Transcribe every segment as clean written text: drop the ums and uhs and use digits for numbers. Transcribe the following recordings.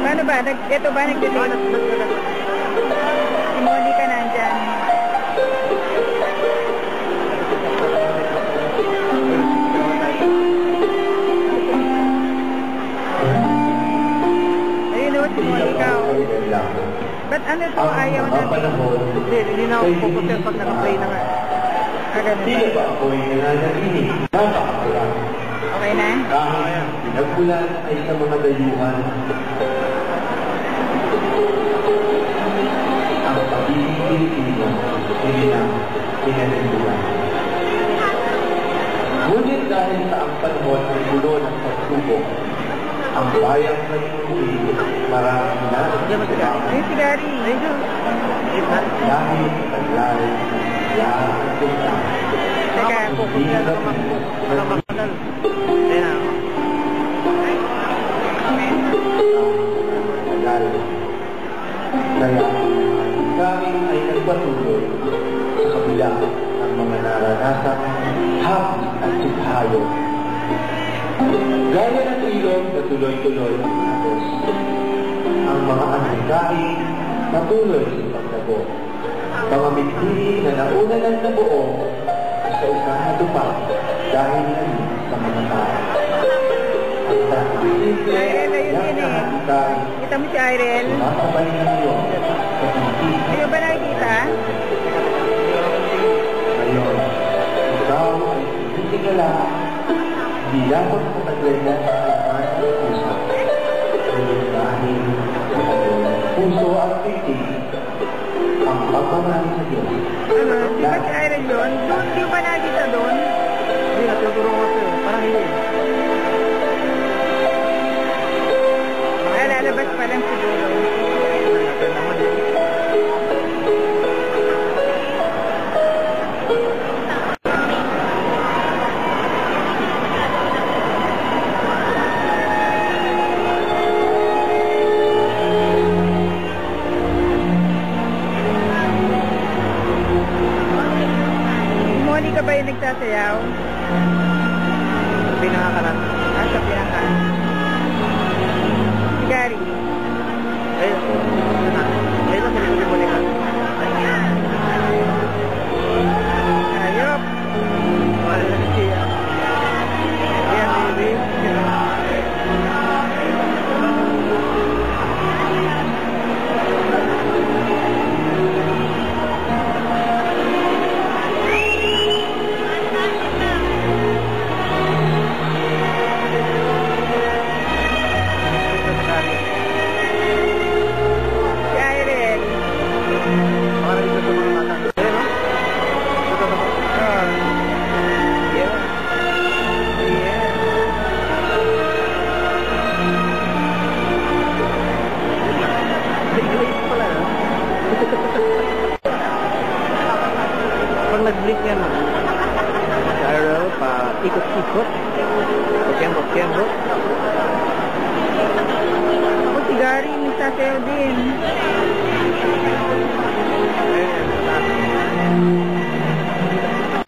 Paano ba? Ito ba nag-delay? Si Monica nandyan. Ayun o, si Monica. Ba't ano to? Ayaw na. Hindi na ako pupunta pag naka-play na nga. Hindi ba ako'y nananaginig? Napakakulang. Okay na? Kahit pinagbulan ay sa mga dayuhan, ang pagiging Pilipino hindi na pinanagbulan. Ngunit dahil sa ang panahon ay gulo ng pagsubok, ang bayang nagmuli maraming na Ay, si Gary. dahil taglay ng Teka, Pupunta na makagal. Ayan ako. Kaya kami ay nagpatuloy sa kabila ng mga naranasang hapit at siphayo. Gaya ng ilog na tuloy-tuloy ang agos. Ang mga ananggaing patuloy sa paglago. Mga mitili na nauna ng nabuo sa isang natupad dahil lang sa mga tao. Ang simple yan na hatitay. Kita mo si Irel? Sumasabay ng iyon sa pinti. Ayun ba nakikita? Ngayon, ikaw ay pinitigala, hindi lamang sa taglaya sa kalaman ng puso. Ngunit dahil sa kanyang puso at pinti, ang pagmamahal sa Diyos. Ano? Di ba si Irel yun? Doon, di ba nakikita doon? Hindi, natuturo ko sa'yo. Parang hindi. Lalabas pa lang siguro. Monica ba yung nagsasayaw? Pinakakalan. Sa pinaka. Si Gary. Ayun. Ayun lang sa likod mo nila. Ayop. Wala na siya. Ayan, baby. Si Irel. Para dito sa mga mata. Ayun, no? Ito ba? Yeah. English pala, no? Pag nag-blink yan, no? Arrow, pa ikot-ikot. Kembot-kembot. Ako si Gary, nagsasayaw din.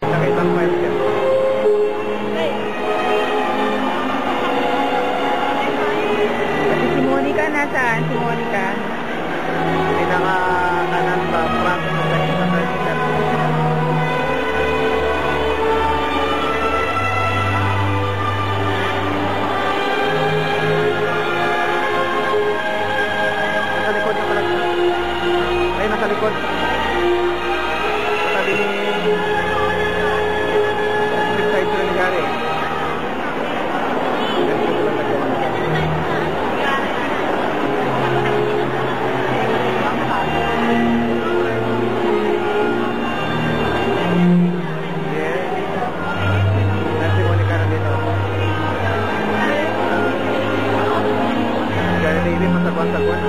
Nakita mo kayo siya. Kasi si Monica, nasaan si Monica? Pinaka-kanan ba? Front mo sa isa sa isa. Nasa likod yung palag. Ay, nasa likod. Sabi ni Big Side sila ni Gary. Ganito sila sa gawa. Nancy Monica na dito. Gary David, masagwan-sagwan.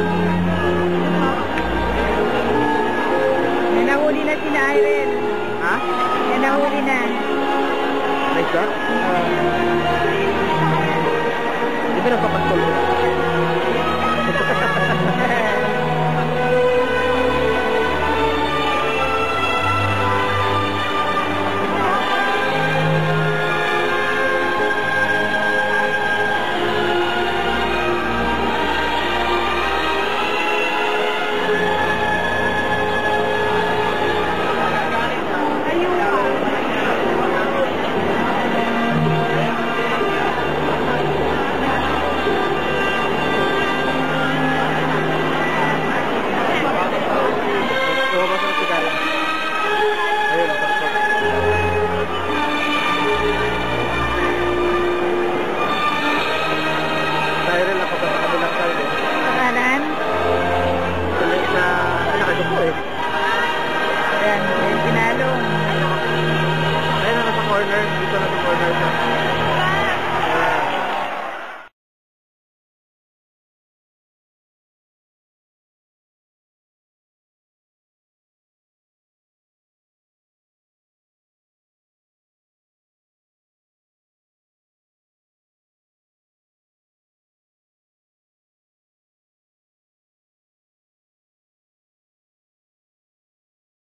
May nahuli na si Irel. Ha? May nahuli na. Nice shot? Di ba nagpapagtulog?